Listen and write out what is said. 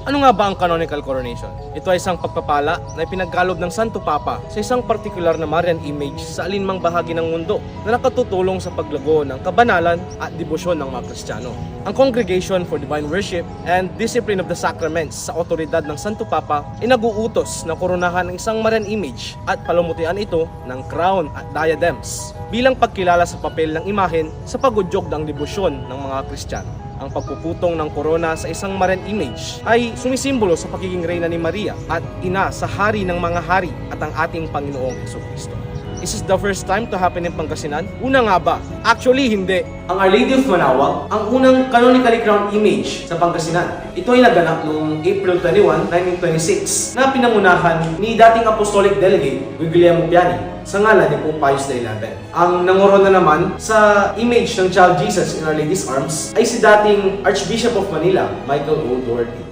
Ano nga ba ang canonical coronation? Ito ay isang pagpapala na ipinagkaloob ng Santo Papa sa isang partikular na Marian image sa alinmang bahagi ng mundo na nakatutulong sa paglago ng kabanalan at debosyon ng mga Kristiyano. Ang Congregation for Divine Worship and Discipline of the Sacraments sa otoridad ng Santo Papa ay nag-uutos na koronahan ng isang Marian image at palamutian ito ng crown at diadems bilang pagkilala sa papel ng imahen sa pagudyog ng debosyon ng mga Kristiyano. Ang pagpuputong ng korona sa isang Marian image ay sumisimbolo sa pagiging reyna ni Maria at ina sa hari ng mga hari at ang ating Panginoong Jesucristo. Is this the first time to happen in Pangasinan? Una nga ba? Actually, hindi. Ang Our Lady of Manaoag, ang unang canonically crowned image sa Pangasinan. Ito ay naganap noong April 21, 1926 na pinangunahan ni dating Apostolic Delegate Guglielmo Piani sa ngalan ni Pope Pius XI. Ang nangorona naman sa image ng Child Jesus in Our Lady's Arms ay si dating Archbishop of Manila, Michael O. Doherty.